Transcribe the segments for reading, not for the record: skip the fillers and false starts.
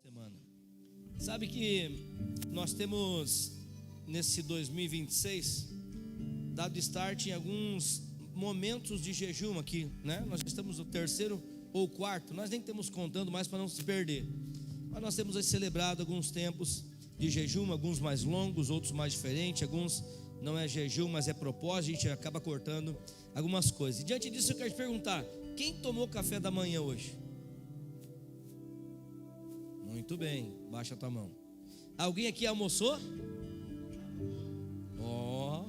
Semana. Sabe que nós temos nesse 2026 dado start em alguns momentos de jejum aqui, né? Nós estamos no terceiro ou quarto, nós nem estamos contando mais para não se perder, mas nós temos aí celebrado alguns tempos de jejum, alguns mais longos, outros mais diferentes, alguns não é jejum, mas é propósito, a gente acaba cortando algumas coisas. E diante disso eu quero te perguntar: quem tomou café da manhã hoje? Muito bem, baixa a tua mão. Alguém aqui almoçou? Ó.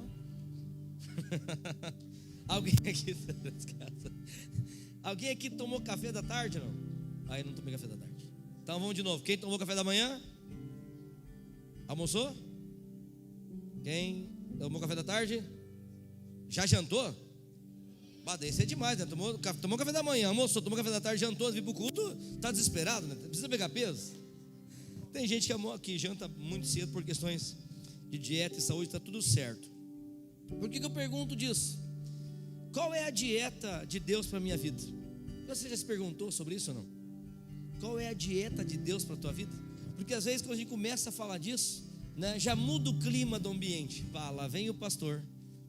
Alguém aqui Alguém aqui tomou café da tarde? Não? Aí não tomei café da tarde. Então vamos de novo. Quem tomou café da manhã? Almoçou? Quem tomou café da tarde? Já jantou? Isso é demais, né? Tomou café da manhã, almoçou, tomou café da tarde, jantou, veio pro culto, tá desesperado, né? Precisa pegar peso. Tem gente que janta muito cedo por questões de dieta e saúde, tá tudo certo. Por que eu pergunto disso? Qual é a dieta de Deus para a minha vida? Você já se perguntou sobre isso ou não? Qual é a dieta de Deus para a tua vida? Porque às vezes quando a gente começa a falar disso, né, já muda o clima do ambiente. Lá vem o pastor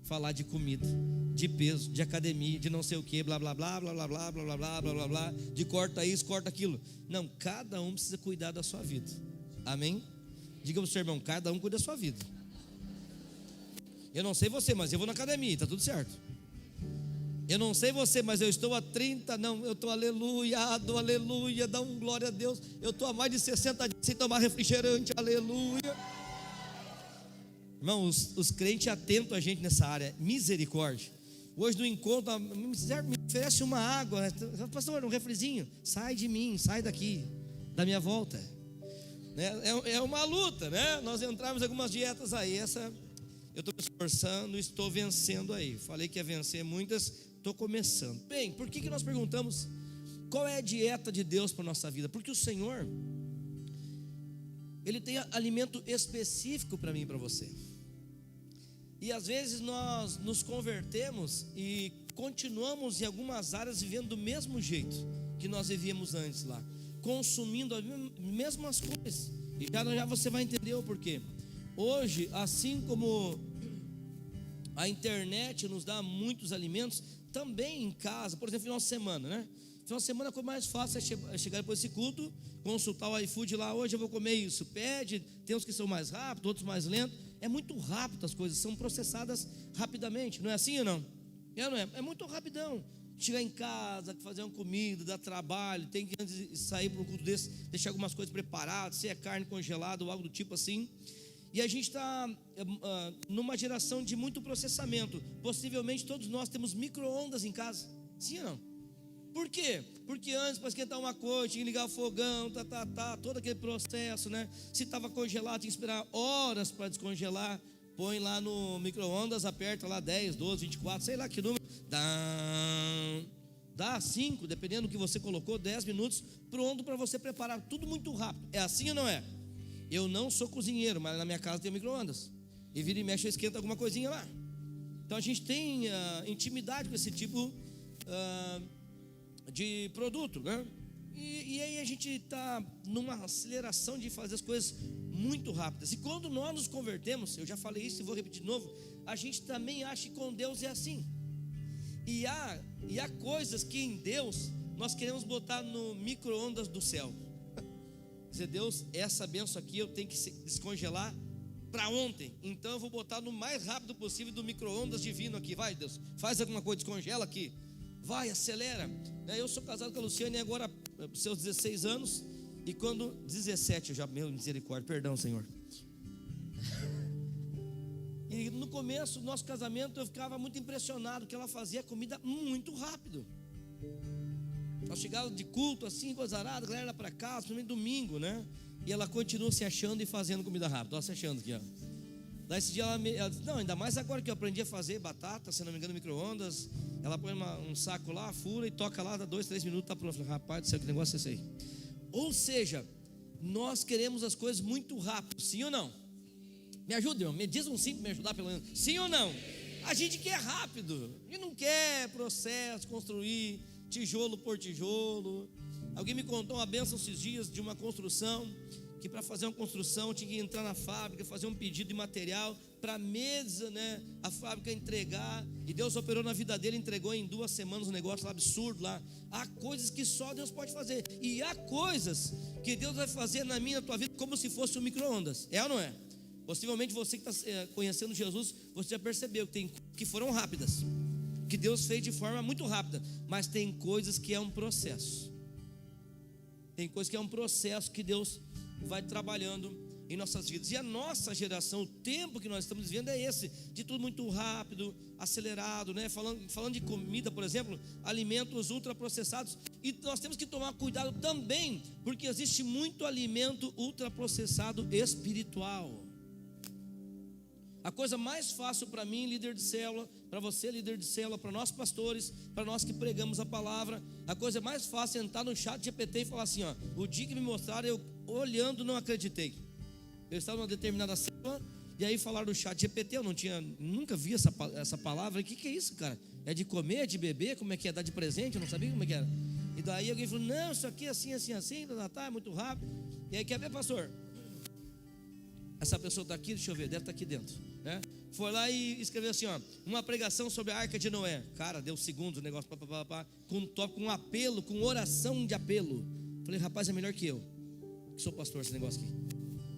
falar de comida, de peso, de academia, de não sei o que, blá blá blá blá blá blá blá blá blá blá blá blá, de corta isso, corta aquilo. Não, cada um precisa cuidar da sua vida. Amém? Diga para o seu irmão: cada um cuida da sua vida. Eu não sei você, mas eu vou na academia, está tudo certo. Eu não sei você, mas eu estou há 30, não, eu estou aleluia, dá um glória a Deus. Eu estou há mais de 60 dias sem tomar refrigerante, aleluia. Irmão, os crentes atentam a gente nessa área, misericórdia. Hoje no encontro, me oferece uma água, pastor, um refrizinho. Sai de mim, sai daqui, da minha volta. É uma luta, né? Nós entramos em algumas dietas aí, essa eu estou me esforçando, estou vencendo aí. Falei que ia vencer muitas, estou começando. Bem, por que nós perguntamos qual é a dieta de Deus para a nossa vida? Porque o Senhor, Ele tem alimento específico para mim e para você. E às vezes nós nos convertemos e continuamos em algumas áreas vivendo do mesmo jeito que nós vivíamos antes lá, consumindo as mesmas coisas. E já você vai entender o porquê. Hoje, assim como a internet nos dá muitos alimentos, também em casa, por exemplo, final de semana, né? Final de semana, a coisa mais fácil é chegar depois desse culto, consultar o iFood lá: hoje eu vou comer isso, pede. Tem uns que são mais rápidos, outros mais lentos. É muito rápido, as coisas são processadas rapidamente, não é assim ou não? Não é? É muito rapidão. Chegar em casa, fazer uma comida, dar trabalho, tem que antes de sair para um culto desse, deixar algumas coisas preparadas, se é carne congelada ou algo do tipo assim. E a gente está numa geração de muito processamento. Possivelmente todos nós temos micro-ondas em casa, sim ou não? Por quê? Porque antes, para esquentar uma coisa, tinha que ligar o fogão, todo aquele processo, né? Se estava congelado, tinha que esperar horas para descongelar. Põe lá no micro-ondas, aperta lá 10, 12, 24, sei lá que número. Dá 5, dependendo do que você colocou, 10 minutos, pronto para você preparar. Tudo muito rápido. É assim ou não é? Eu não sou cozinheiro, mas na minha casa tem micro-ondas. E vira e mexe, eu esquento alguma coisinha lá. Então a gente tem intimidade com esse tipo de produto, né? E aí a gente está numa aceleração de fazer as coisas muito rápidas. E quando nós nos convertemos, eu já falei isso e vou repetir de novo, a gente também acha que com Deus é assim. E há coisas que em Deus nós queremos botar no micro-ondas do céu. Dizer: Deus, essa benção aqui eu tenho que descongelar para ontem, então eu vou botar no mais rápido possível do micro-ondas divino aqui. Vai, Deus, faz alguma coisa, descongela aqui. Vai, acelera. Eu sou casado com a Luciane agora, seus 16 anos. E quando 17, eu já, meu misericórdia, perdão, Senhor. E no começo do nosso casamento eu ficava muito impressionado que ela fazia comida muito rápido. Nós chegávamos de culto assim, coisa arada, a galera para casa, principalmente domingo, né? E ela continua se achando e fazendo comida rápida. Olha, se achando aqui, ó. Daí esse dia ela disse: não, ainda mais agora que eu aprendi a fazer batata, se não me engano, micro-ondas. Ela põe um saco lá, fura e toca lá, dá 2, 3 minutos, tá pronto. Eu falei: rapaz do céu, que negócio é esse aí? Ou seja, nós queremos as coisas muito rápido, sim ou não? Me ajuda, irmão, me diz um sim para me ajudar pelo menos. Sim ou não? A gente quer rápido, a gente não quer processo, construir tijolo por tijolo. Alguém me contou uma bênção esses dias de uma construção, que para fazer uma construção tinha que entrar na fábrica, fazer um pedido de material para a mesa, né, a fábrica entregar, e Deus operou na vida dele, entregou em 2 semanas um negócio lá absurdo lá. Há coisas que só Deus pode fazer, e há coisas que Deus vai fazer na minha, na tua vida, como se fosse um micro-ondas, é ou não é? Possivelmente você que está conhecendo Jesus, você já percebeu que tem que foram rápidas, que Deus fez de forma muito rápida, mas tem coisas que é um processo. Tem coisas que é um processo que Deus vai trabalhando em nossas vidas. E a nossa geração, o tempo que nós estamos vivendo é esse, de tudo muito rápido, acelerado, né? Falando de comida, por exemplo, alimentos ultraprocessados. E nós temos que tomar cuidado também, porque existe muito alimento ultraprocessado espiritual. A coisa mais fácil para mim, líder de célula, para você, líder de célula, para nós pastores, para nós que pregamos a palavra, a coisa mais fácil é entrar no chat GPT e falar assim, ó, o dia que me mostraram, eu olhando não acreditei. Eu estava numa determinada célula, e aí falaram do chat GPT, eu nunca vi essa palavra. O que é isso, cara? É de comer, é de beber, como é que é? Dar de presente? Eu não sabia como é que era. E daí alguém falou, não, isso aqui é assim, assim, assim, tá, é muito rápido. E aí, quer ver, pastor? Essa pessoa está aqui, deixa eu ver, deve estar aqui dentro, né? Foi lá e escreveu assim, ó, uma pregação sobre a Arca de Noé. Cara, deu segundos o negócio, com um tópico, com um apelo, com oração de apelo. Falei, rapaz, é melhor que eu, que sou pastor, esse negócio aqui.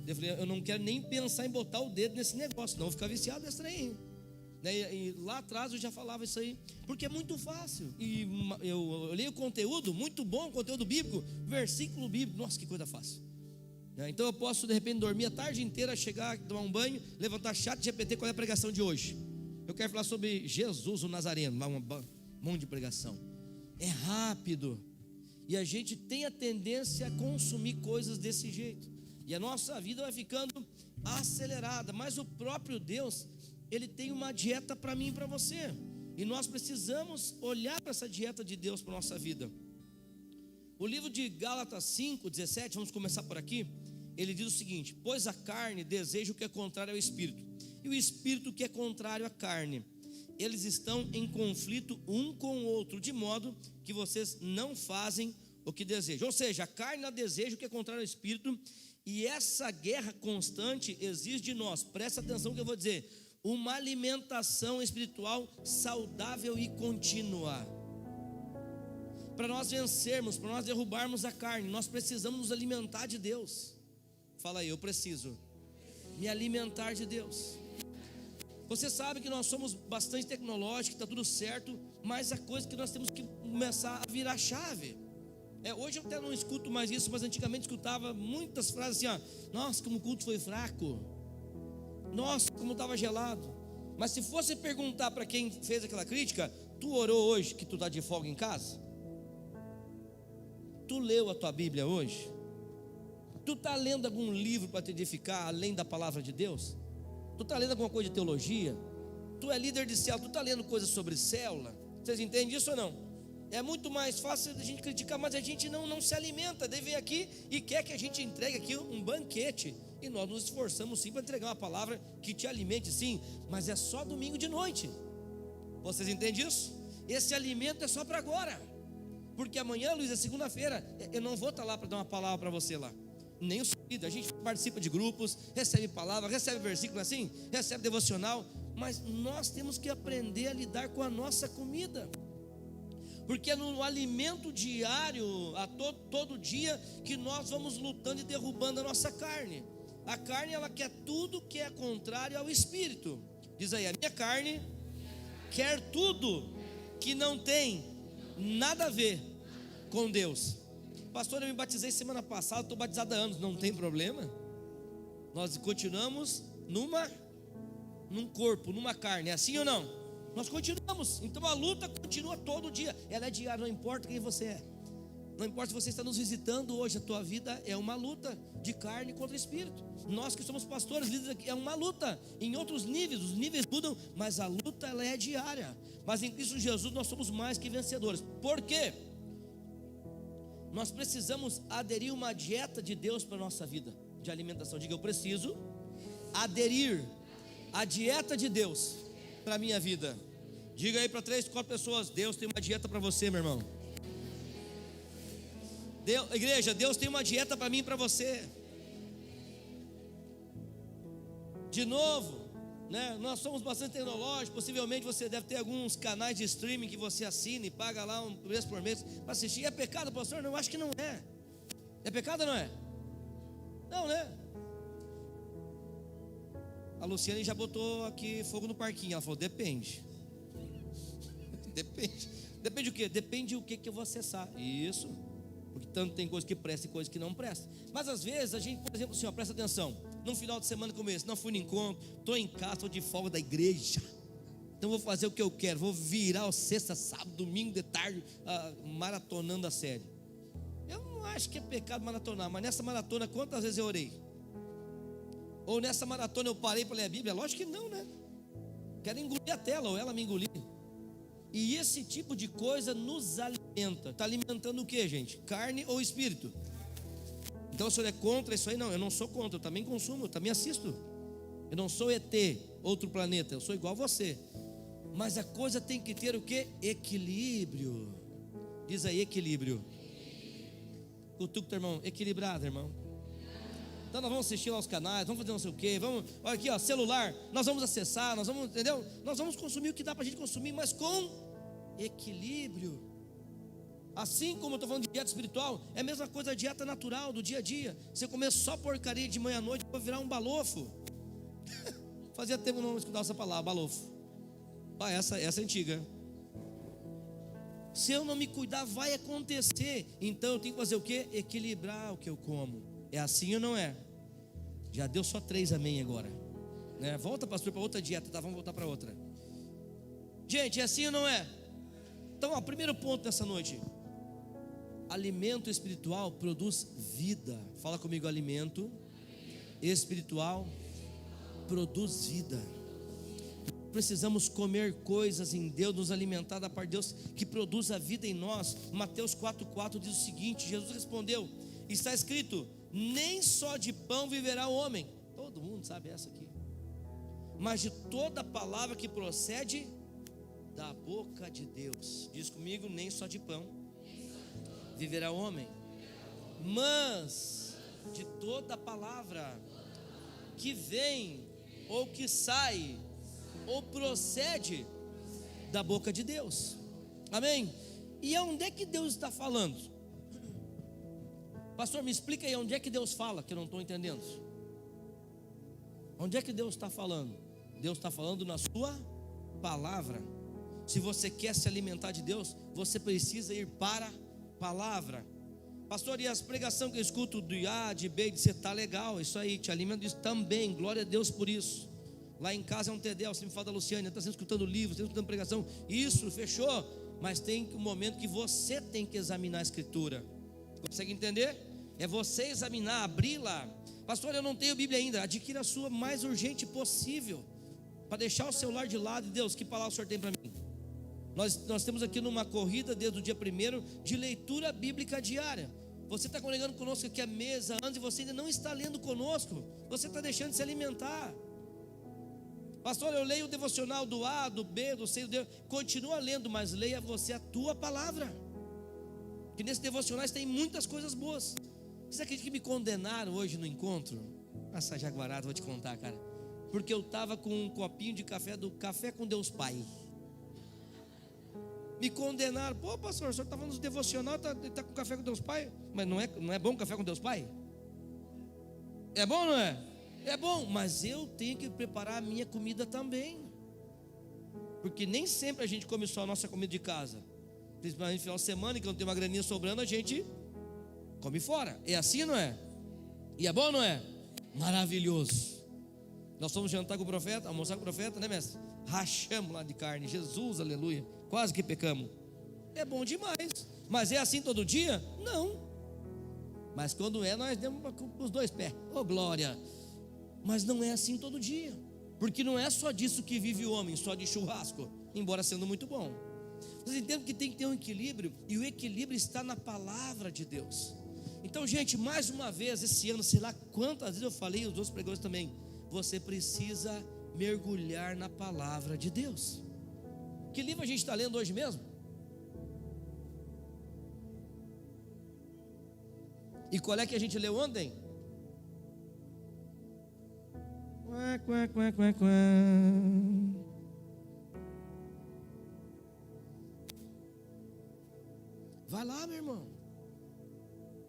Eu falei, eu não quero nem pensar em botar o dedo nesse negócio, não vou ficar viciado nesse trem. E lá atrás eu já falava isso aí, porque é muito fácil. E eu olhei o conteúdo, muito bom, conteúdo bíblico, versículo bíblico, nossa, que coisa fácil. Então eu posso de repente dormir a tarde inteira, chegar, tomar um banho, levantar chat GPT, qual é a pregação de hoje? Eu quero falar sobre Jesus o Nazareno, um monte de pregação. É rápido, e a gente tem a tendência a consumir coisas desse jeito, e a nossa vida vai ficando acelerada. Mas o próprio Deus, Ele tem uma dieta para mim e para você, e nós precisamos olhar para essa dieta de Deus para a nossa vida. O livro de Gálatas 5:17, vamos começar por aqui. Ele diz o seguinte: pois a carne deseja o que é contrário ao espírito, e o espírito que é contrário à carne. Eles estão em conflito um com o outro, de modo que vocês não fazem o que desejam. Ou seja, a carne ela deseja o que é contrário ao espírito, e essa guerra constante exige de nós, presta atenção no que eu vou dizer, uma alimentação espiritual saudável e contínua. Para nós vencermos, para nós derrubarmos a carne, nós precisamos nos alimentar de Deus. Fala aí, eu preciso me alimentar de Deus. Você sabe que nós somos bastante tecnológicos, está tudo certo, mas a coisa que nós temos que começar a virar chave. Hoje eu até não escuto mais isso, mas antigamente escutava muitas frases assim, ó, nossa, como o culto foi fraco, nossa, como estava gelado. Mas se fosse perguntar para quem fez aquela crítica, tu orou hoje que tu está de folga em casa? Tu leu a tua Bíblia hoje? Tu está lendo algum livro para te edificar além da palavra de Deus? Tu está lendo alguma coisa de teologia? Tu é líder de célula, tu está lendo coisas sobre célula? Vocês entendem isso ou não? É muito mais fácil a gente criticar, mas a gente não se alimenta. Daí vem aqui e quer que a gente entregue aqui um banquete, e nós nos esforçamos sim para entregar uma palavra que te alimente sim, mas é só domingo de noite. Vocês entendem isso? Esse alimento é só para agora, porque amanhã, Luiz, é segunda-feira, eu não vou estar lá para dar uma palavra para você lá, nem o seu líder. A gente participa de grupos, recebe palavra, recebe versículo assim, recebe devocional, mas nós temos que aprender a lidar com a nossa comida, porque é no alimento diário, todo dia, que nós vamos lutando e derrubando a nossa carne. A carne, ela quer tudo que é contrário ao espírito. Diz aí, a minha carne quer tudo que não tem nada a ver com Deus. Pastor, eu me batizei semana passada, estou batizado há anos, não tem problema. Nós continuamos num corpo, numa carne, é assim ou não? Nós continuamos, então a luta continua todo dia. Ela é diária, não importa quem você é, não importa se você está nos visitando hoje, a tua vida é uma luta de carne contra espírito. Nós que somos pastores, líderes aqui, é uma luta em outros níveis, os níveis mudam, mas a luta ela é diária. Mas em Cristo Jesus nós somos mais que vencedores. Por quê? Nós precisamos aderir uma dieta de Deus para a nossa vida de alimentação. Diga, eu preciso aderir a dieta de Deus para a minha vida. Diga aí para 3, 4 pessoas, Deus tem uma dieta para você, meu irmão. Igreja, Deus tem uma dieta para mim e para você. De novo, né? Nós somos bastante tecnológicos. Possivelmente você deve ter alguns canais de streaming que você assina e paga lá um preço por mês para assistir. É pecado, pastor? Não, eu acho que não é. É pecado ou não é? Não, né? A Luciane já botou aqui fogo no parquinho. Ela falou, depende. Depende o quê? Depende o que eu vou acessar. Isso. Porque tanto tem coisa que presta e coisa que não presta. Mas às vezes a gente, por exemplo, assim, ó, presta atenção. Num final de semana como esse, não fui no encontro, estou em casa, estou de folga da igreja. Então vou fazer o que eu quero. Vou virar o sexta, sábado, domingo de tarde, maratonando a série. Eu não acho que é pecado maratonar, mas nessa maratona, quantas vezes eu orei? Ou nessa maratona eu parei para ler a Bíblia? Lógico que não, né? Quero engolir a tela, ou ela me engolir. E esse tipo de coisa nos alimenta. Está alimentando o que, gente? Carne ou espírito? Então o senhor é contra isso aí? Não, eu não sou contra, eu também consumo, eu também assisto. Eu não sou ET, outro planeta, eu sou igual a você. Mas a coisa tem que ter o que? Equilíbrio. Diz aí, equilíbrio. Cutuca o teu irmão, equilibrado, irmão. Então nós vamos assistir lá os canais, vamos fazer não sei o que, vamos, olha aqui, ó, celular, nós vamos acessar, nós vamos, entendeu? Nós vamos consumir o que dá pra gente consumir, mas com equilíbrio. Assim como eu estou falando de dieta espiritual, é a mesma coisa, a dieta natural do dia a dia. Você comer só porcaria de manhã à noite para virar um balofo. Fazia tempo não escutar essa palavra, balofo. Essa é antiga. Se eu não me cuidar, vai acontecer. Então eu tenho que fazer o quê? Equilibrar o que eu como. É assim ou não é? Já deu só 3 amém agora, né? Volta, pastor, para outra dieta, tá? Vamos voltar para outra. Gente, é assim ou não é? Então, ó, primeiro ponto nessa noite: alimento espiritual produz vida. Fala comigo, alimento espiritual produz vida. Precisamos comer coisas em Deus, nos alimentar da parte de Deus, que produz a vida em nós. Mateus 4,4 diz o seguinte: Jesus respondeu, está escrito, nem só de pão viverá o homem. Todo mundo sabe essa aqui. Mas de toda palavra que procede da boca de Deus. Diz comigo, nem só de pão viverá o homem, mas de toda palavra que vem, ou que sai, ou procede da boca de Deus. Amém? E aonde é que Deus está falando? Pastor, me explica aí onde é que Deus fala, que eu não estou entendendo. Onde é que Deus está falando? Deus está falando na sua palavra. Se você quer se alimentar de Deus, você precisa ir para a palavra. Pastor, e as pregações que eu escuto do A, de B, de C, tá legal, isso aí, te alimenta disso também, glória a Deus por isso. Lá em casa é um TD, você me fala da Luciane, está escutando livros, está escutando pregação, isso, fechou. Mas tem um momento que você tem que examinar a Escritura. Consegue entender? É você examinar, abrir lá. Pastor, eu não tenho Bíblia ainda. Adquira a sua mais urgente possível, para deixar o celular de lado. E Deus, que palavra o Senhor tem para mim? Nós temos aqui numa corrida desde o dia 1º de leitura bíblica diária. Você está congregando conosco aqui há meses, há anos, e você ainda não está lendo conosco. Você está deixando de se alimentar. Pastor, eu leio o devocional do A, do B, do C, do D. Continua lendo, mas leia você a tua palavra. Que nesses devocionais tem muitas coisas boas. Você acredita que me condenaram hoje no encontro? Essa jaguarada, vou te contar, cara. Porque eu estava com um copinho de café, do Café com Deus Pai. Me condenaram. Pô, pastor, o senhor estava nos devocional, está com café com Deus Pai? Mas não é bom café com Deus Pai? É bom ou não é? É bom, mas eu tenho que preparar a minha comida também. Porque nem sempre a gente come só a nossa comida de casa. Principalmente no final de semana, que não tem uma graninha sobrando, a gente come fora. É assim ou não é? E é bom ou não é? Maravilhoso. Nós fomos jantar com o profeta, almoçar com o profeta, né, mestre? Rachamos lá de carne, Jesus, aleluia. Quase que pecamos. É bom demais. Mas é assim todo dia? Não. Mas quando é, nós demos com os 2 pés. Oh, glória. Mas não é assim todo dia. Porque não é só disso que vive o homem, só de churrasco, embora sendo muito bom. Vocês entendem que tem que ter um equilíbrio, e o equilíbrio está na palavra de Deus. Então, gente, mais uma vez, esse ano, sei lá quantas vezes eu falei, os outros pregadores também, você precisa mergulhar na palavra de Deus. Que livro a gente está lendo hoje mesmo? E qual é que a gente leu ontem? Vai lá, meu irmão.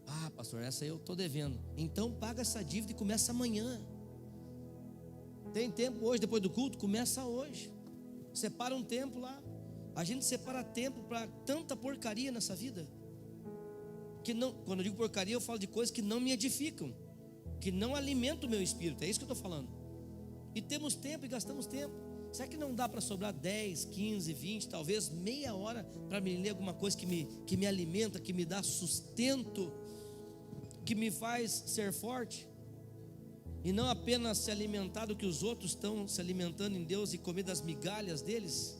Ah, pastor, essa eu estou devendo. Então paga essa dívida e começa amanhã. Tem tempo hoje, depois do culto? Começa hoje. Separa um tempo lá. A gente separa tempo para tanta porcaria nessa vida. Que não, quando eu digo porcaria, eu falo de coisas que não me edificam, que não alimentam o meu espírito. É isso que eu estou falando. E temos tempo e gastamos tempo. Será que não dá para sobrar 10, 15, 20, talvez meia hora para me ler alguma coisa que me alimenta, que me dá sustento, que me faz ser forte? E não apenas se alimentar do que os outros estão se alimentando em Deus e comer das migalhas deles.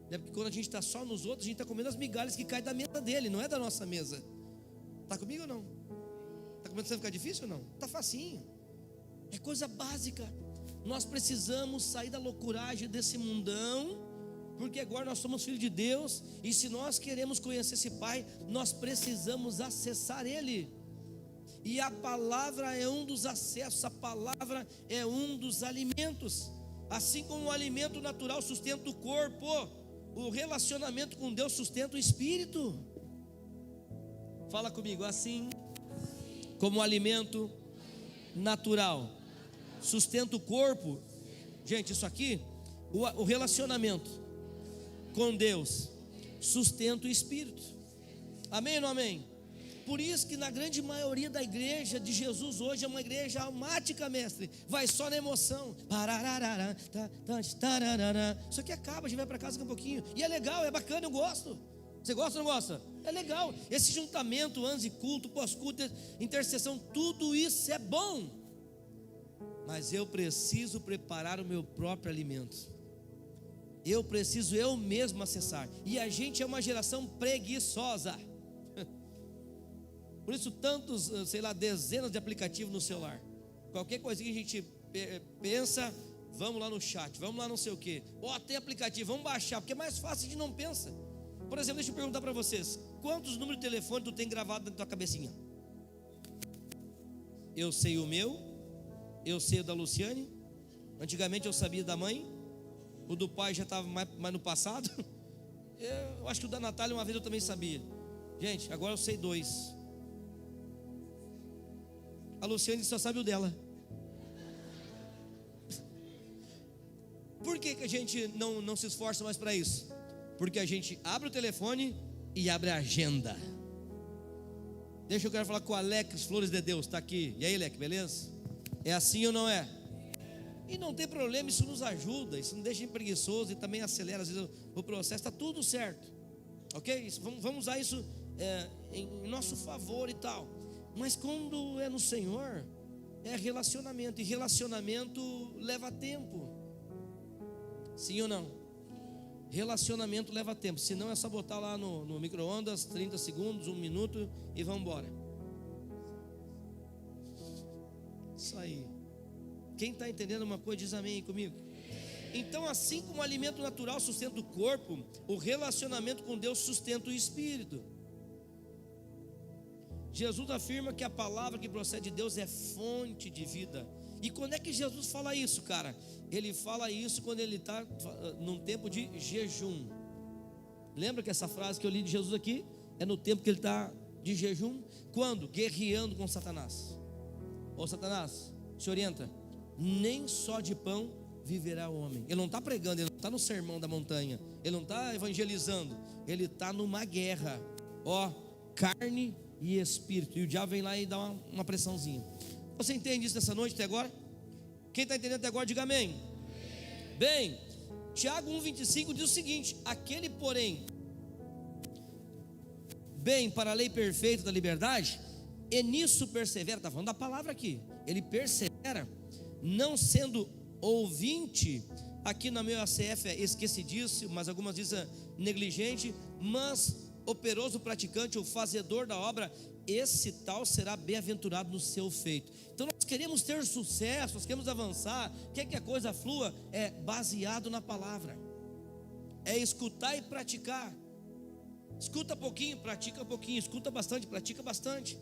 Porque quando a gente está só nos outros, a gente está comendo as migalhas que caem da mesa dele, não é da nossa mesa. Está comigo ou não? Está começando a ficar difícil ou não? Está facinho. É coisa básica. Nós precisamos sair da loucuragem desse mundão, porque agora nós somos filhos de Deus. E se nós queremos conhecer esse Pai, nós precisamos acessar Ele. E a palavra é um dos acessos, a palavra é um dos alimentos. Assim como o alimento natural sustenta o corpo, o relacionamento com Deus sustenta o espírito. Fala comigo, assim como o alimento natural sustenta o corpo. Gente, isso aqui, o relacionamento com Deus sustenta o espírito. Amém ou não amém? Por isso que na grande maioria da igreja de Jesus hoje é uma igreja almática, mestre. Vai só na emoção. Isso aqui acaba, a gente vai para casa com um pouquinho. E é legal, é bacana, eu gosto. Você gosta ou não gosta? É legal. Esse juntamento, antes de culto, pós-culto, intercessão, tudo isso é bom. Mas eu preciso preparar o meu próprio alimento. Eu preciso eu mesmo acessar. E a gente é uma geração preguiçosa. Por isso tantos, sei lá, dezenas de aplicativos no celular. Qualquer coisinha que a gente pensa, vamos lá no chat, vamos lá não sei o que. Ó, tem aplicativo, vamos baixar, porque é mais fácil, a gente não pensa. Por exemplo, deixa eu perguntar para vocês: quantos números de telefone tu tem gravado na tua cabecinha? Eu sei o meu, eu sei o da Luciane. Antigamente eu sabia da mãe, o do pai já estava mais no passado. Eu acho que o da Natália uma vez eu também sabia. Gente, agora eu sei 2. A Luciane só sabe o dela. Por que a gente não se esforça mais para isso? Porque a gente abre o telefone e abre a agenda. Deixa eu quero falar com o Alex Flores de Deus, está aqui. E aí, Alex, beleza? É assim ou não é? E não tem problema, isso nos ajuda, isso não deixa preguiçoso e também acelera às vezes o processo, está tudo certo. Ok? Vamos usar isso em nosso favor e tal. Mas quando é no Senhor, é relacionamento. E relacionamento leva tempo. Sim ou não? Relacionamento leva tempo. Senão é só botar lá no micro-ondas 30 segundos, 1 minuto e vamos embora. Isso aí. Quem está entendendo uma coisa diz amém comigo. Então, assim como o alimento natural sustenta o corpo, o relacionamento com Deus sustenta o espírito. Jesus afirma que a palavra que procede de Deus é fonte de vida. E quando é que Jesus fala isso, cara? Ele fala isso quando ele está num tempo de jejum. Lembra que essa frase que eu li de Jesus aqui é no tempo que ele está de jejum? Quando? Guerreando com Satanás. Ô Satanás, se orienta. Nem só de pão viverá o homem. Ele não está pregando, ele não está no sermão da montanha, ele não está evangelizando, ele está numa guerra. Ó, carne e espírito. E o diabo vem lá e dá uma pressãozinha. Você entende isso nessa noite até agora? Quem está entendendo até agora, diga amém. Bem, Tiago 1,25 diz o seguinte: aquele porém bem para a lei perfeita da liberdade, e nisso persevera. Está falando da palavra aqui. Ele persevera, não sendo ouvinte. Aqui na meu ACF é esquecidiço, mas algumas dizem negligente, mas operoso praticante, o fazedor da obra, esse tal será bem-aventurado no seu feito. Então nós queremos ter sucesso, nós queremos avançar, quer que a coisa flua, é baseado na palavra, é escutar e praticar. Escuta pouquinho, pratica pouquinho, escuta bastante, pratica bastante.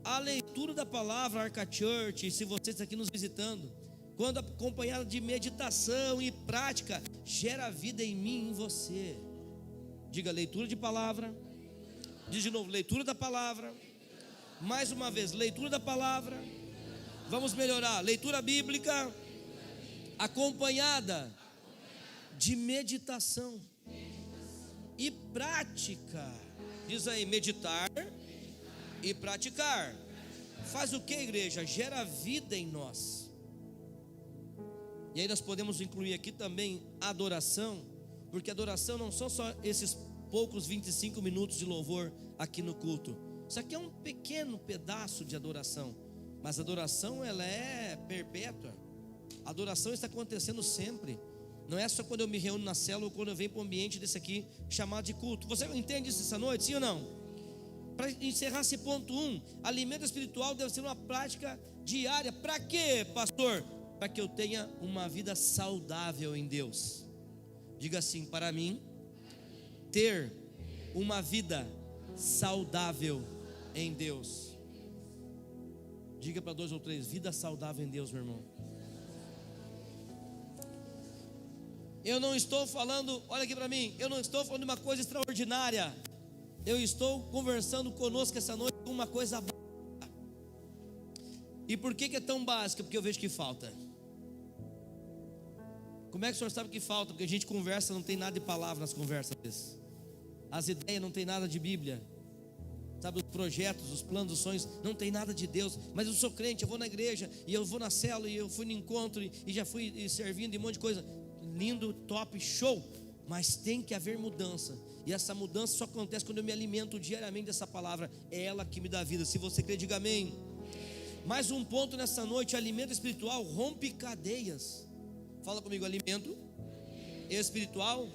A leitura da palavra Arca Church, se você está aqui nos visitando, quando acompanhada de meditação e prática, gera vida em mim e em você. Diga leitura de palavra. Diz de novo, leitura da palavra. Mais uma vez, leitura da palavra. Vamos melhorar, leitura bíblica acompanhada de meditação e prática. Diz aí, meditar e praticar. Faz o que, igreja? Gera vida em nós. E aí nós podemos incluir aqui também adoração, porque adoração não são só esses poucos 25 minutos de louvor aqui no culto. Isso aqui é um pequeno pedaço de adoração, mas a adoração ela é perpétua. A adoração está acontecendo sempre. Não é só quando eu me reúno na célula ou quando eu venho para um ambiente desse aqui chamado de culto. Você entende isso essa noite, sim ou não? Para encerrar esse ponto 1, alimento espiritual deve ser uma prática diária. Para quê, pastor? Para que eu tenha uma vida saudável em Deus. Diga assim, para mim, ter uma vida saudável em Deus. Diga para 2 ou 3, vida saudável em Deus, meu irmão. Eu não estou falando, olha aqui para mim, eu não estou falando de uma coisa extraordinária. Eu estou conversando conosco essa noite com uma coisa básica. E por que é tão básica? Porque eu vejo que falta. Como é que o senhor sabe que falta? Porque a gente conversa, não tem nada de palavra nas conversas. As ideias não tem nada de Bíblia. Sabe, os projetos, os planos, os sonhos, não tem nada de Deus. Mas eu sou crente, eu vou na igreja, e eu vou na célula, e eu fui no encontro, e já fui servindo, e um monte de coisa. Lindo, top, show. Mas tem que haver mudança. E essa mudança só acontece quando eu me alimento diariamente dessa palavra. É ela que me dá vida. Se você crê, diga amém. Mais um ponto nessa noite: alimento espiritual rompe cadeias. Fala comigo, alimento espiritual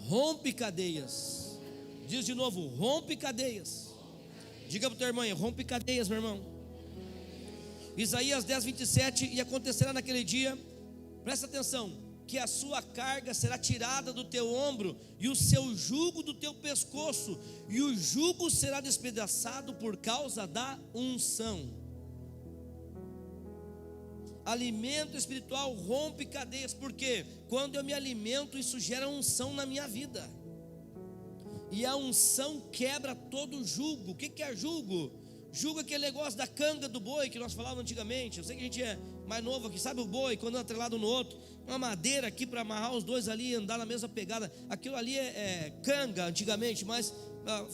rompe cadeias. Diz de novo, rompe cadeias. Diga para o teu irmão, rompe cadeias, meu irmão. Isaías 10, 27. E acontecerá naquele dia, presta atenção, que a sua carga será tirada do teu ombro, e o seu jugo do teu pescoço, e o jugo será despedaçado por causa da unção. Alimento espiritual rompe cadeias, porque quando eu me alimento, isso gera unção na minha vida, e a unção quebra todo jugo. O que é jugo? Jugo é aquele negócio da canga do boi que nós falávamos antigamente. Eu sei que a gente é mais novo aqui, sabe o boi quando anda atrelado no outro, uma madeira aqui para amarrar os dois ali e andar na mesma pegada. Aquilo ali é canga antigamente, mas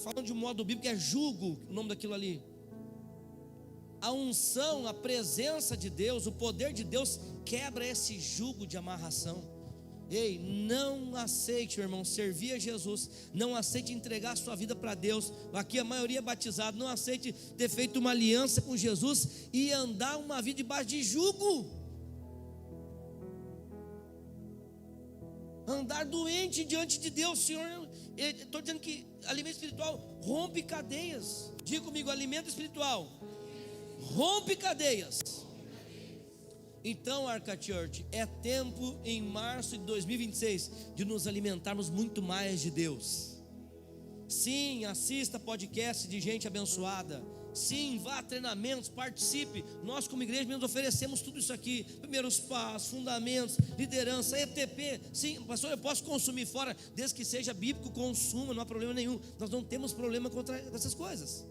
falando de um modo bíblico é jugo, o nome daquilo ali. A unção, a presença de Deus, o poder de Deus quebra esse jugo de amarração. Ei, não aceite, meu irmão, servir a Jesus. Não aceite entregar a sua vida para Deus. Aqui a maioria é batizado. Não aceite ter feito uma aliança com Jesus e andar uma vida debaixo de jugo. Andar doente diante de Deus. Senhor, estou dizendo que alimento espiritual rompe cadeias. Diga comigo, alimento espiritual rompe cadeias. Então, Arca Church, é tempo em março de 2026 de nos alimentarmos muito mais de Deus. Sim, assista podcast de gente abençoada. Sim, vá a treinamentos, participe. Nós como igreja mesmo oferecemos tudo isso aqui: primeiros passos, fundamentos, liderança, ETP. Sim, pastor, eu posso consumir fora, desde que seja bíblico, consuma, não há problema nenhum. Nós não temos problema contra essas coisas.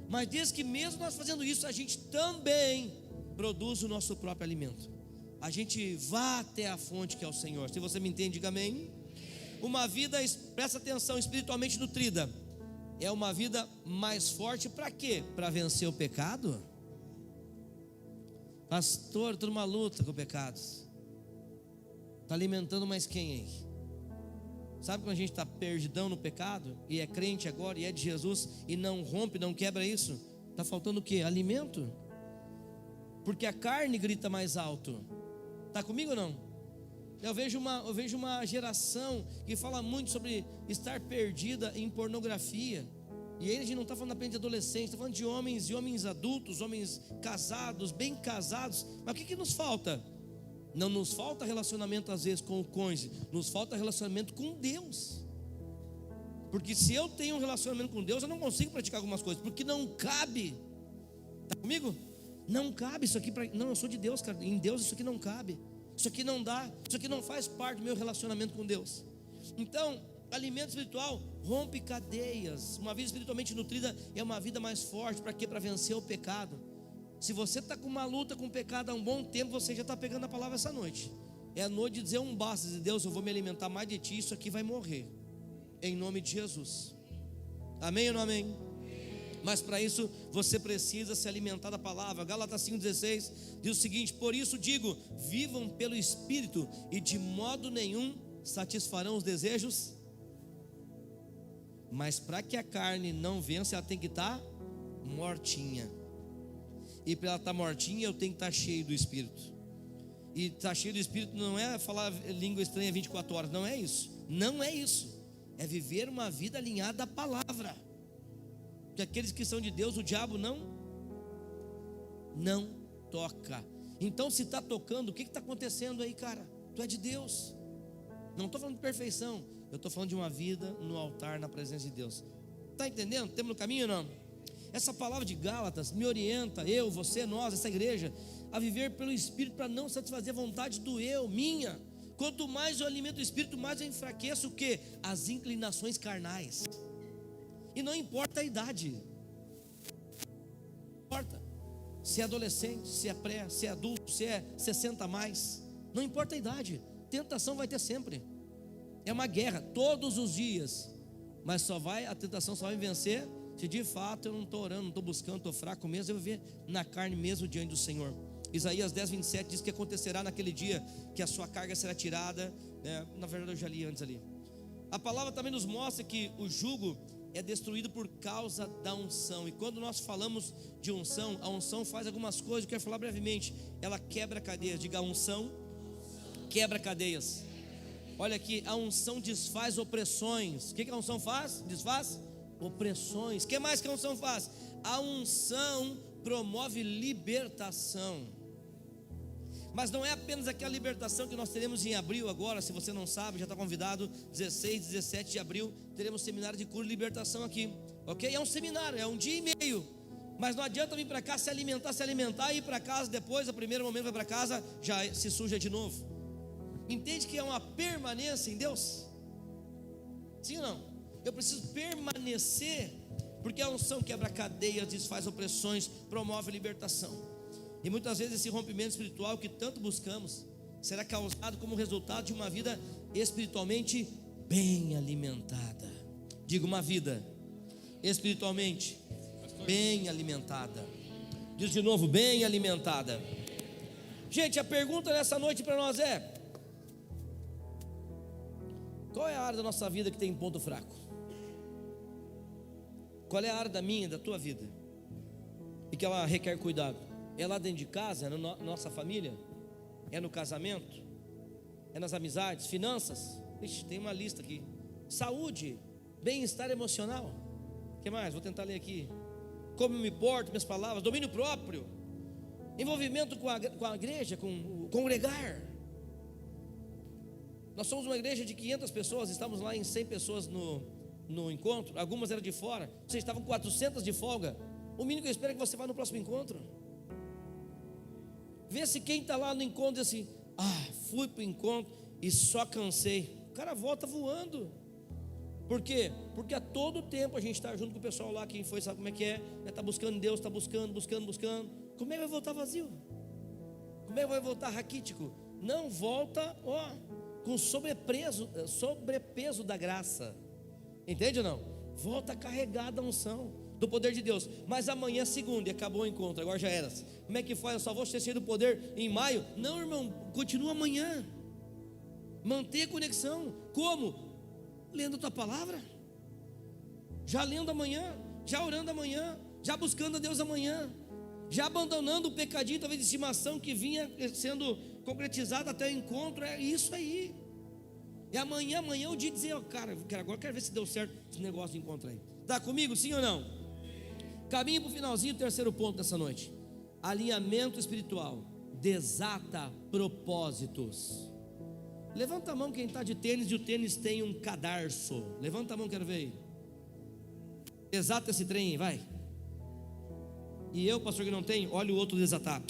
Mas desde que mesmo nós fazendo isso, a gente também produz o nosso próprio alimento. A gente vá até a fonte que é o Senhor. Se você me entende, diga amém. Uma vida, presta atenção, espiritualmente nutrida, é uma vida mais forte. Para quê? Para vencer o pecado? Pastor, estou numa luta com pecados. Está alimentando mais quem aí? Sabe quando a gente está perdidão no pecado, e é crente agora, e é de Jesus, e não rompe, não quebra isso? Está faltando o quê? Alimento. Porque a carne grita mais alto. Está comigo ou não? Eu vejo uma geração que fala muito sobre estar perdida em pornografia. E aí a gente não está falando apenas de adolescentes, está falando de homens e homens adultos, homens casados, bem casados. Mas o que nos falta? Não nos falta relacionamento às vezes com o cônjuge, nos falta relacionamento com Deus. Porque se eu tenho um relacionamento com Deus, eu não consigo praticar algumas coisas, porque não cabe. Está comigo? Não cabe isso aqui. Não, eu sou de Deus, cara. Em Deus isso aqui não cabe. Isso aqui não dá. Isso aqui não faz parte do meu relacionamento com Deus. Então, alimento espiritual rompe cadeias. Uma vida espiritualmente nutrida é uma vida mais forte. Para quê? Para vencer o pecado. Se você está com uma luta com o pecado há um bom tempo, você já está pegando a palavra essa noite. É a noite de dizer um basta, dizer: Deus, eu vou me alimentar mais de Ti, isso aqui vai morrer, em nome de Jesus. Amém ou não amém? Mas para isso você precisa se alimentar da palavra. Gálatas 5,16 diz o seguinte: por isso digo, vivam pelo Espírito, e de modo nenhum satisfarão os desejos. Mas para que a carne não vença, ela tem que estar mortinha. E para ela estar mortinha, eu tenho que estar cheio do Espírito. E estar cheio do Espírito não é falar língua estranha 24 horas. Não é isso. Não é isso. É viver uma vida alinhada à palavra. Porque aqueles que são de Deus, o diabo não toca. Então, se está tocando, o que está acontecendo aí, cara? Tu é de Deus. Não estou falando de perfeição. Eu estou falando de uma vida no altar, na presença de Deus. Está entendendo? Temos no caminho ou não? Essa palavra de Gálatas me orienta, eu, você, nós, essa igreja, a viver pelo Espírito, para não satisfazer a vontade do eu, minha. Quanto mais eu alimento o Espírito, mais eu enfraqueço o quê? As inclinações carnais. E não importa a idade. Não importa se é adolescente, se é pré, se é adulto, se é 60 a mais. Não importa a idade. Tentação vai ter sempre. É uma guerra todos os dias. Mas a tentação só vai vencer se de fato eu não estou orando, não estou buscando, estou fraco mesmo, eu vou ver na carne mesmo diante do Senhor. Isaías 10:27 diz que acontecerá naquele dia que a sua carga será tirada, né? Na verdade eu já li antes ali. A palavra também nos mostra que o jugo é destruído por causa da unção. E quando nós falamos de unção, a unção faz algumas coisas, eu quero falar brevemente. Ela quebra cadeias. Diga: a unção quebra cadeias. Olha aqui, a unção desfaz opressões. O que a unção faz? Desfaz opressões. O que mais que a unção faz? A unção promove libertação. Mas não é apenas aquela libertação que nós teremos em abril agora. Se você não sabe, já está convidado. 16, 17 de abril teremos seminário de cura e libertação aqui, ok? É um seminário, é um dia e meio. Mas não adianta vir para cá se alimentar e ir para casa depois, no primeiro momento vai para casa, já se suja de novo. Entende que é uma permanência em Deus? Sim ou não? Eu preciso permanecer, porque a unção quebra cadeias, desfaz opressões, promove libertação. E muitas vezes esse rompimento espiritual que tanto buscamos será causado como resultado de uma vida espiritualmente bem alimentada. Diga: uma vida espiritualmente bem alimentada. Diz de novo: bem alimentada. Gente, a pergunta nessa noite para nós é: qual é a área da nossa vida que tem ponto fraco? Qual é a área da minha, da tua vida, e que ela requer cuidado? É lá dentro de casa, é na nossa família? É no casamento? É nas amizades? Finanças? Ixi, tem uma lista aqui. Saúde, bem-estar emocional. O que mais? Vou tentar ler aqui. Como me porto, minhas palavras, domínio próprio, envolvimento com a igreja, com o congregar. Nós somos uma igreja de 500 pessoas, estamos lá em 100 pessoas no encontro. Algumas eram de fora, vocês estavam com 400 de folga. O mínimo que eu espero é que você vá no próximo encontro. Vê se quem está lá no encontro diz assim: fui para o encontro e só cansei. O cara volta voando. Por quê? Porque a todo tempo a gente está junto com o pessoal lá, quem foi sabe como é que é, está buscando Deus, está buscando. Como é que vai voltar vazio? Como é que vai voltar raquítico? Não, volta com sobrepeso da graça. Entende ou não? Volta carregada a unção do poder de Deus. Mas amanhã é segunda e acabou o encontro, agora já era. Como é que faz? Eu só vou ser cheio do poder em maio? Não, irmão, continua amanhã. Mantenha a conexão. Como? Lendo a tua palavra, já lendo amanhã, já orando amanhã, já buscando a Deus amanhã, já abandonando o pecadinho talvez de estimação que vinha sendo concretizado até o encontro. É isso aí. E amanhã o dia de dizer: cara, agora quero ver se deu certo esse negócio de encontro aí. Está comigo, sim ou não? Caminho para o finalzinho, terceiro ponto dessa noite. Alinhamento espiritual desata propósitos. Levanta a mão quem está de tênis e o tênis tem um cadarço. Levanta a mão, quero ver aí. Desata esse trem aí, vai. E eu, pastor, que não tem, olha o outro desatar.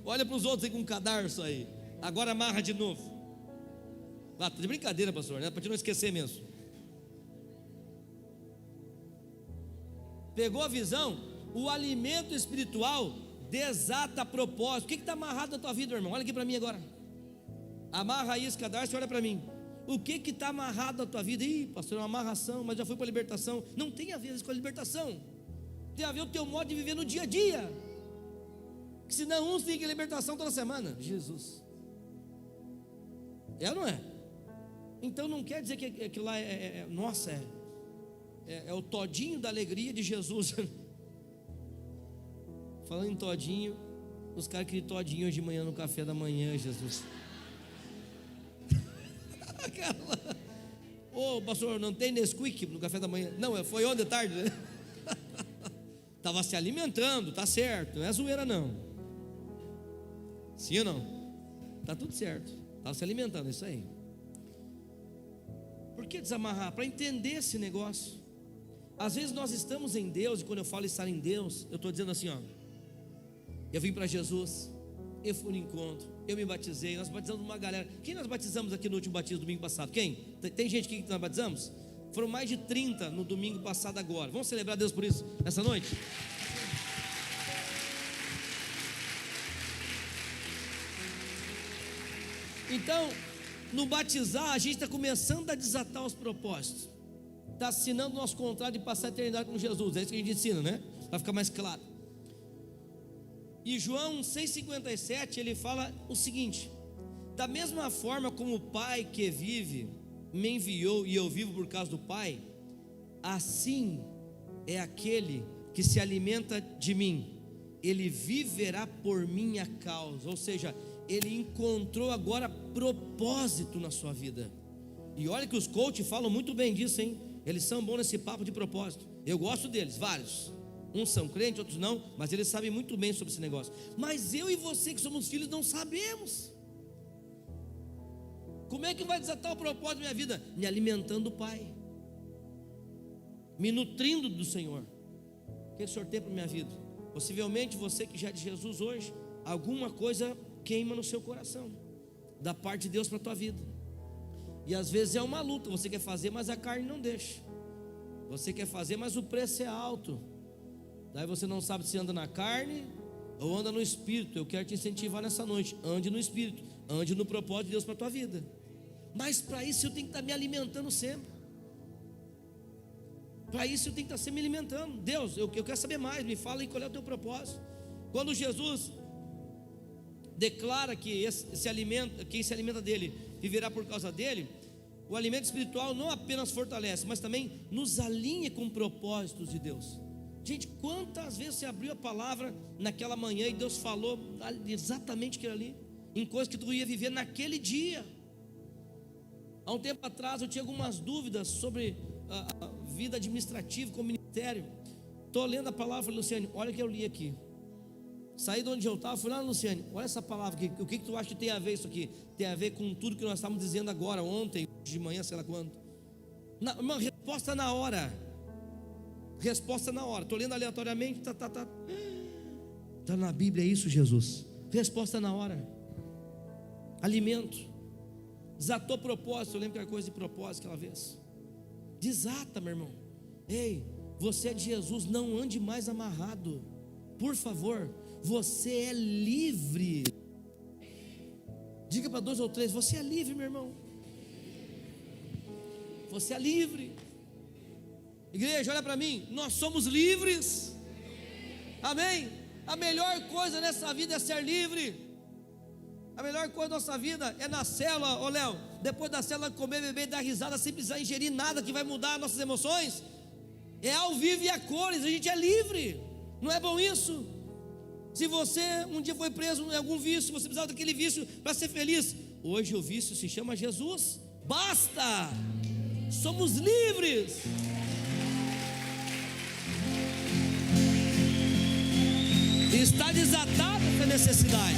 Olha para os outros aí com um cadarço aí. Agora amarra de novo. Ah, tá de brincadeira, pastor, né? Para te não esquecer mesmo. Pegou a visão? O alimento espiritual desata a propósito. O que está amarrado na tua vida, irmão? Olha aqui para mim agora. Amarra aí esse cadarço e olha para mim. O que está amarrado na tua vida? Ih, pastor, é uma amarração, mas já foi para a libertação. Não tem a ver isso com a libertação. Tem a ver o teu modo de viver no dia a dia. Que senão uns têm que libertação toda semana. Jesus. É ou não é? Então não quer dizer que aquilo lá nossa, é o todinho da alegria de Jesus. Falando em todinho, os caras queriam todinho hoje de manhã no café da manhã, Jesus. Ô, pastor, não tem Nesquik no café da manhã? Não, foi ontem de tarde, né? Estava se alimentando, tá certo, não é zoeira não. Sim ou não? Tá tudo certo, estava se alimentando, isso aí. Por que desamarrar? Para entender esse negócio. Às vezes nós estamos em Deus, e quando eu falo estar em Deus, eu estou dizendo assim, ó. Eu vim para Jesus, eu fui no encontro, eu me batizei, nós batizamos uma galera. Quem nós batizamos aqui no último batismo, domingo passado? Quem? Tem gente aqui que nós batizamos? Foram mais de 30 no domingo passado agora. Vamos celebrar Deus por isso, nessa noite? Então, no batizar, a gente está começando a desatar os propósitos. Está assinando o nosso contrato de passar a eternidade com Jesus. É isso que a gente ensina, né? Para ficar mais claro. E João 6,57 ele fala o seguinte: da mesma forma como o Pai que vive me enviou e eu vivo por causa do Pai, assim é aquele que se alimenta de mim, ele viverá por minha causa. Ou seja, ele encontrou agora propósito na sua vida. E olha que os coaches falam muito bem disso, hein? Eles são bons nesse papo de propósito. Eu gosto deles, vários. Uns são crentes, outros não, mas eles sabem muito bem sobre esse negócio. Mas eu e você que somos filhos não sabemos. Como é que vai desatar o propósito da minha vida? Me alimentando do Pai, me nutrindo do Senhor. O que o Senhor tem para a minha vida? Possivelmente você que já é de Jesus hoje, alguma coisa queima no seu coração, da parte de Deus para a tua vida. E às vezes é uma luta, você quer fazer, mas a carne não deixa. Você quer fazer, mas o preço é alto. Daí você não sabe se anda na carne ou anda no Espírito. Eu quero te incentivar nessa noite: ande no Espírito, ande no propósito de Deus para a tua vida. Mas para isso eu tenho que estar me alimentando sempre. Para isso eu tenho que estar sempre me alimentando. Deus, eu quero saber mais, me fala aí qual é o teu propósito. Quando Jesus declara que quem se alimenta dele viverá por causa dele, o alimento espiritual não apenas fortalece, mas também nos alinha com propósitos de Deus. Gente, quantas vezes você abriu a palavra naquela manhã e Deus falou exatamente aquilo ali, em coisas que tu ia viver naquele dia? Há um tempo atrás eu tinha algumas dúvidas sobre a vida administrativa com o ministério. Estou lendo a palavra, falei: Luciane, olha o que eu li aqui. Saí de onde eu estava, fui lá: Luciane, olha essa palavra aqui, o que tu acha que tem a ver isso aqui? Tem a ver com tudo que nós estávamos dizendo agora, ontem, de manhã, sei lá quando. Uma resposta na hora. Resposta na hora. Estou lendo aleatoriamente, Está na Bíblia isso, Jesus. Resposta na hora. Alimento. Desatou propósito. Eu lembro que era coisa de propósito aquela vez. Desata, meu irmão. Ei, você é de Jesus, não ande mais amarrado. Por favor, você é livre. Diga para 2 ou 3: você é livre, meu irmão. Você é livre. Igreja, olha para mim, nós somos livres. Amém? A melhor coisa nessa vida é ser livre. A melhor coisa da nossa vida é na célula, ô Léo, depois da célula comer, beber e dar risada sem precisar ingerir nada que vai mudar as nossas emoções. É ao vivo e a cores, a gente é livre. Não é bom isso? Se você um dia foi preso em algum vício, você precisava daquele vício para ser feliz, hoje o vício se chama Jesus. Basta! Somos livres. Está desatada essa necessidade.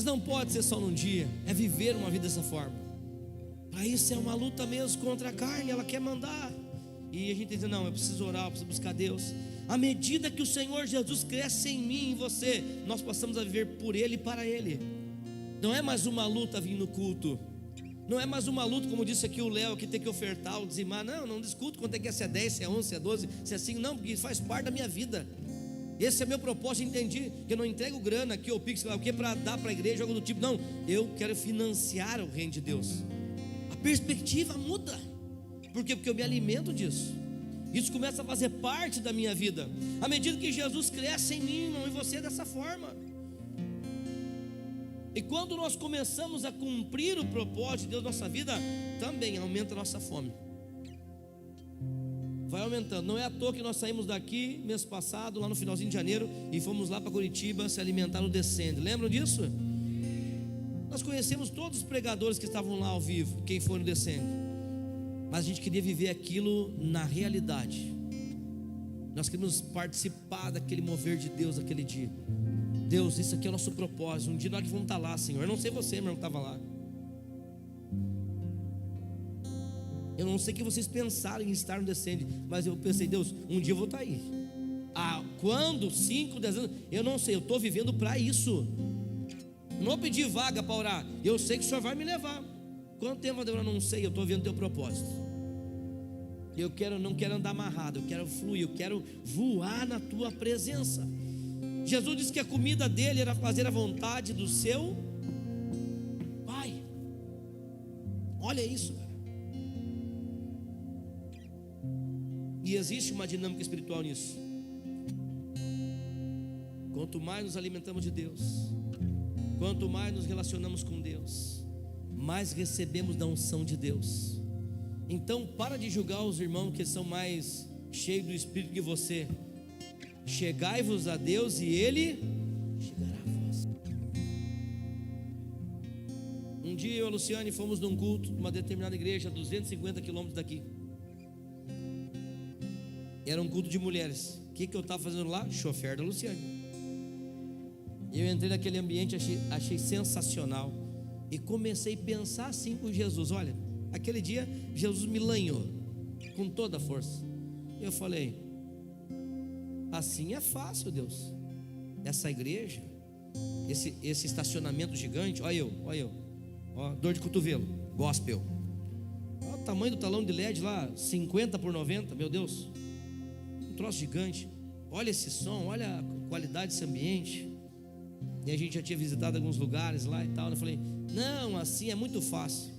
Mas não pode ser só num dia, é viver uma vida dessa forma. Para isso é uma luta mesmo contra a carne, ela quer mandar. E a gente diz, não, eu preciso orar, eu preciso buscar Deus. À medida que o Senhor Jesus cresce em mim e em você, nós passamos a viver por Ele e para Ele. Não é mais uma luta vir no culto. Não é mais uma luta, como disse aqui o Léo, que tem que ofertar ou dizimar. Não discuto quanto é que é, se é 10, se é 11, se é 12, se é 5. Não, porque isso faz parte da minha vida. Esse é meu propósito, entendi. Que eu não entrego grana aqui ou pix, o que para dar para a igreja, algo do tipo. Não, eu quero financiar o reino de Deus. A perspectiva muda. Por quê? Porque eu me alimento disso. Isso começa a fazer parte da minha vida. À medida que Jesus cresce em mim, irmão, e você dessa forma. E quando nós começamos a cumprir o propósito de Deus na nossa vida, também aumenta a nossa fome. Vai aumentando. Não é à toa que nós saímos daqui mês passado, lá no finalzinho de janeiro, e fomos lá para Curitiba se alimentar no Descende. Lembram disso? Nós conhecemos todos os pregadores que estavam lá ao vivo, quem foi no Descende. Mas a gente queria viver aquilo na realidade. Nós queríamos participar daquele mover de Deus aquele dia. Deus, isso aqui é o nosso propósito. Um dia nós vamos estar lá, Senhor. Eu não sei você, meu irmão, que estava lá. Eu não sei o que vocês pensaram em estar no Descende, mas eu pensei, Deus, um dia eu vou estar aí. Quando? 5, 10 anos? Eu não sei, eu estou vivendo para isso. Não pedi vaga para orar. Eu sei que o Senhor vai me levar. Quanto tempo eu não sei, eu estou vendo o teu propósito. Não quero andar amarrado, eu quero fluir, eu quero voar na tua presença. Jesus disse que a comida dele era fazer a vontade do seu Pai. Olha isso, cara. E existe uma dinâmica espiritual nisso. Quanto mais nos alimentamos de Deus, quanto mais nos relacionamos com Deus, mais recebemos da unção de Deus. Então para de julgar os irmãos que são mais cheios do Espírito que você. Chegai-vos a Deus e Ele chegará a vós. Um dia eu e a Luciane fomos num culto numa determinada igreja a 250 quilômetros daqui. Era um culto de mulheres. O que eu estava fazendo lá? Chofer da Luciane. Eu entrei naquele ambiente, achei sensacional. E comecei a pensar assim com Jesus. Olha, aquele dia Jesus me lanhou com toda a força. Eu falei, assim é fácil, Deus. Essa igreja, esse estacionamento gigante. Olha eu, ó, dor de cotovelo, gospel. Olha o tamanho do talão de LED lá, 50 por 90, meu Deus. Um troço gigante. Olha esse som, olha a qualidade desse ambiente. E a gente já tinha visitado alguns lugares lá e tal. Eu falei, não, assim é muito fácil.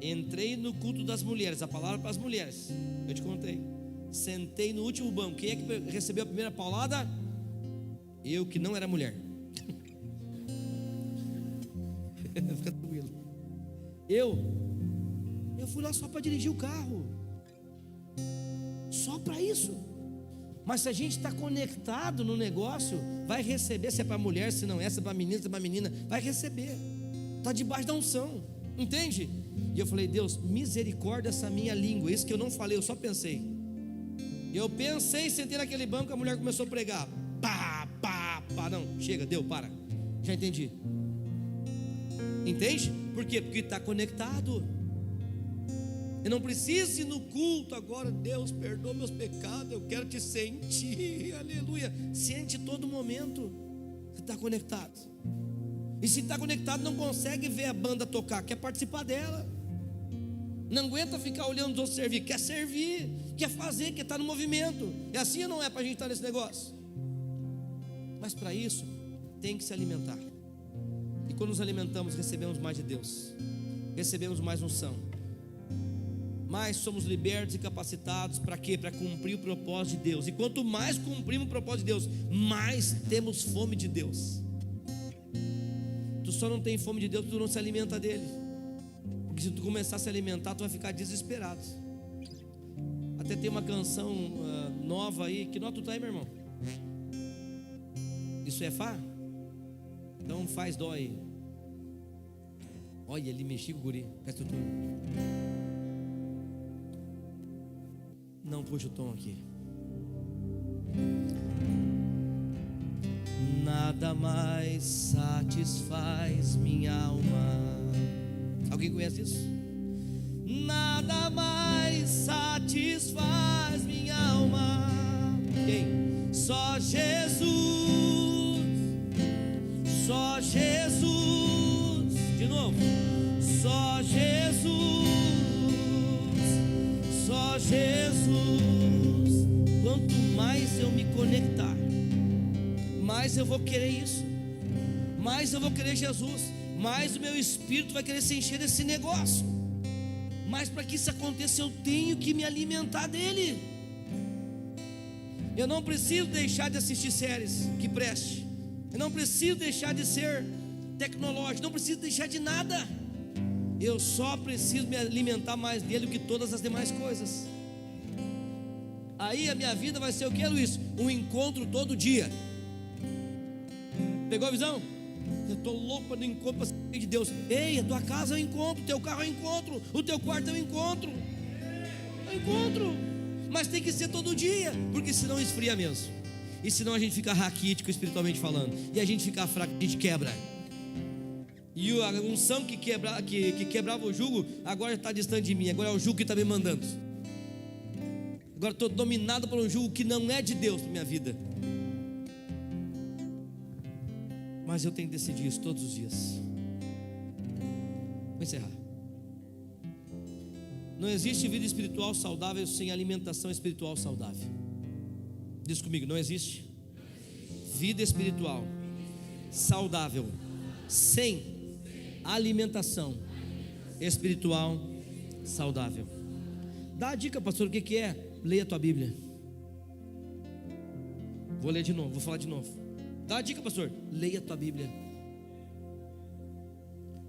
Entrei no culto das mulheres, a palavra para as mulheres. Eu te contei. Sentei no último banco. Quem é que recebeu a primeira paulada? Eu, que não era mulher. Fica tranquilo. Eu fui lá só para dirigir o carro. Só para isso. Mas se a gente está conectado no negócio, vai receber. Se é para mulher, se não é, se é para menina, se é para menina, vai receber. Está debaixo da unção. Entende? E eu falei, Deus, misericórdia essa minha língua. Isso que eu não falei, eu só pensei. Eu pensei, sentei naquele banco, a mulher começou a pregar. Pá. Não, chega, deu, para. Já entendi. Entende? Por quê? Porque está conectado. Eu não preciso ir no culto agora. Deus, perdoa meus pecados. Eu quero te sentir. Aleluia. Sente todo momento. Você está conectado. E se está conectado, não consegue ver a banda tocar, quer participar dela. Não aguenta ficar olhando os outros servir, quer fazer, quer estar no movimento. É assim ou não é para a gente estar nesse negócio? Mas para isso, tem que se alimentar. E quando nos alimentamos, recebemos mais de Deus, recebemos mais unção, mais somos libertos e capacitados para quê? Para cumprir o propósito de Deus. E quanto mais cumprimos o propósito de Deus, mais temos fome de Deus. Tu só não tem fome de Deus, tu não se alimenta dele. Porque se tu começar a se alimentar, tu vai ficar desesperado. Até tem uma canção nova aí. Que nota tu tá aí, meu irmão? Isso é Fá? Então faz dó aí. Olha, ele mexeu com o guri. Presta o tom. Não puxa o tom aqui. nada mais satisfaz minha alma. Alguém conhece isso? Nada mais satisfaz minha alma. Quem? Só Jesus, só Jesus. De novo, só Jesus, só Jesus. Quanto mais eu me conectar, mais eu vou querer isso, mais eu vou querer Jesus, mais o meu espírito vai querer se encher desse negócio. Mas para que isso aconteça, eu tenho que me alimentar dele. Eu não preciso deixar de assistir séries que preste, eu não preciso deixar de ser tecnológico, não preciso deixar de nada. Eu só preciso me alimentar mais dele do que todas as demais coisas. Aí a minha vida vai ser o que, Luiz? Um encontro todo dia. Pegou a visão? Eu estou louco para no encontro de Deus. Ei, a tua casa é um encontro, o teu carro é um encontro, o teu quarto é um encontro. É um encontro. Mas tem que ser todo dia, porque senão esfria mesmo. E senão a gente fica raquítico espiritualmente falando, e a gente fica fraco, a gente quebra. E a unção que quebrava o jugo, agora está distante de mim. Agora é o jugo que está me mandando. Agora estou dominado por um jugo que não é de Deus para minha vida. Mas eu tenho que decidir isso todos os dias. Vou encerrar. Não existe vida espiritual saudável sem alimentação espiritual saudável. Diz comigo, não existe vida espiritual saudável sem alimentação espiritual saudável. Dá a dica, pastor, o que é? Leia a tua Bíblia. Vou ler de novo, vou falar de novo. Dá a dica, pastor, leia a tua Bíblia.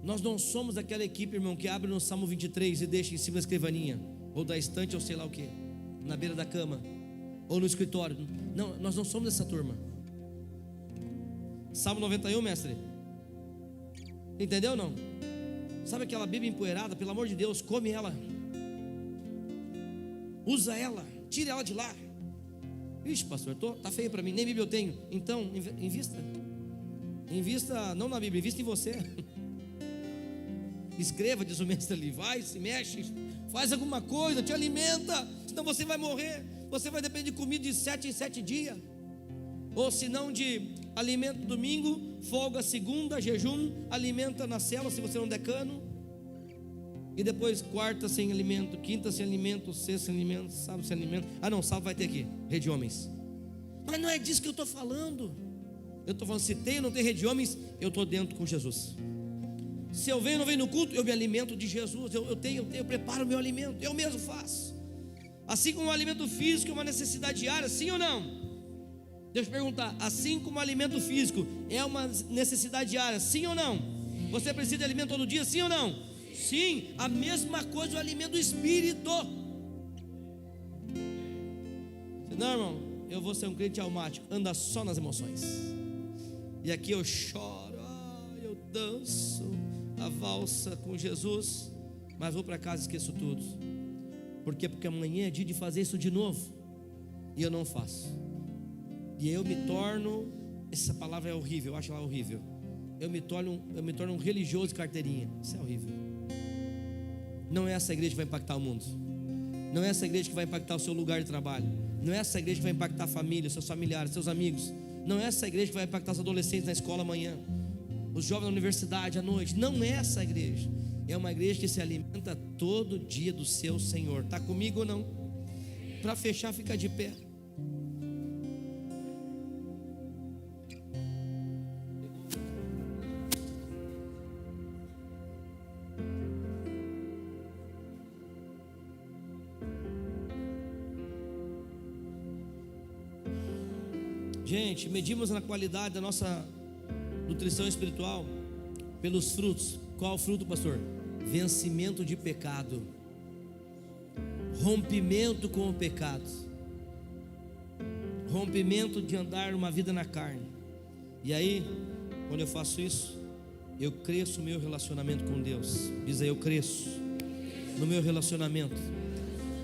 Nós não somos aquela equipe, irmão, que abre no Salmo 23 e deixa em cima da escrivaninha, ou da estante, ou sei lá o que, na beira da cama, ou no escritório. Não, nós não somos dessa turma. Salmo 91, mestre, entendeu ou não? Sabe aquela Bíblia empoeirada? Pelo amor de Deus, come ela, usa ela, tira ela de lá. Ixi, pastor, tá feio para mim, nem Bíblia eu tenho. Então, invista não na Bíblia, invista em você. Escreva, diz o mestre ali, vai, se mexe, faz alguma coisa, te alimenta, senão você vai morrer. Você vai depender de comida de 7 em 7 dias, ou se não de alimento domingo, folga segunda, jejum, alimenta na cela se você não der cano, e depois quarta sem alimento, quinta sem alimento, sexta sem alimento, sábado sem alimento. Não, sábado vai ter aqui, rede de homens. Mas não é disso que eu estou falando. Eu estou falando, se tem ou não tem rede de homens, eu estou dentro com Jesus. Se eu venho ou não venho no culto, eu me alimento de Jesus. Eu preparo o meu alimento, eu mesmo faço. Assim como o alimento físico é uma necessidade diária, sim ou não? Deixa eu perguntar, assim como o alimento físico é uma necessidade diária, sim ou não? Você precisa de alimento todo dia, sim ou não? Sim, a mesma coisa o alimento do espírito. Não, irmão, eu vou ser um crente almático, anda só nas emoções. E aqui eu choro, eu danço a valsa com Jesus, mas vou para casa e esqueço tudo. Por quê? Porque amanhã é dia de fazer isso de novo, e eu não faço. E eu me torno, essa palavra é horrível, eu acho ela horrível. Eu me torno um religioso de carteirinha. Isso é horrível. Não é essa igreja que vai impactar o mundo. Não é essa igreja que vai impactar o seu lugar de trabalho. Não é essa igreja que vai impactar a família, seus familiares, seus amigos. Não é essa igreja que vai impactar os adolescentes na escola amanhã, os jovens na universidade à noite. Não é essa igreja. É uma igreja que se alimenta todo dia do seu Senhor. Está comigo ou não? Para fechar, fica de pé. Gente, medimos na qualidade da nossa nutrição espiritual pelos frutos. Qual fruto, pastor? Vencimento de pecado, rompimento com o pecado, rompimento de andar uma vida na carne. E aí, quando eu faço isso, eu cresço no meu relacionamento com Deus. Diz aí, eu cresço no meu relacionamento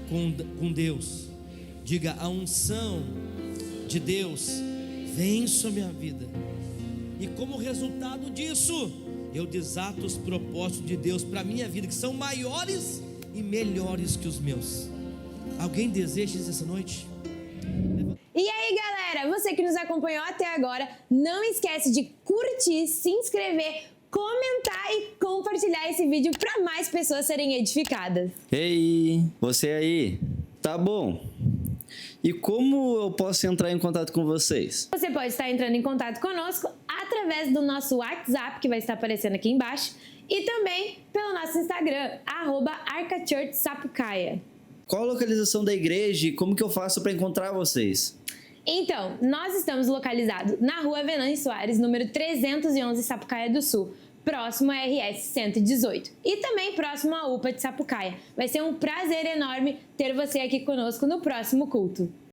com Deus. Diga, a unção de Deus venço a minha vida. E como resultado disso, eu desato os propósitos de Deus para a minha vida, que são maiores e melhores que os meus. Alguém deseja isso essa noite? E aí, galera, você que nos acompanhou até agora, não esquece de curtir, se inscrever, comentar e compartilhar esse vídeo para mais pessoas serem edificadas. Ei, você aí, tá bom? E como eu posso entrar em contato com vocês? Você pode estar entrando em contato conosco através do nosso WhatsApp, que vai estar aparecendo aqui embaixo, e também pelo nosso Instagram, @ArcaChurchSapucaia. Qual a localização da igreja e como que eu faço para encontrar vocês? Então, nós estamos localizados na Rua Venâncio Soares, número 311, Sapucaia do Sul, próximo à RS 118 e também próximo à UPA de Sapucaia. Vai ser um prazer enorme ter você aqui conosco no próximo culto.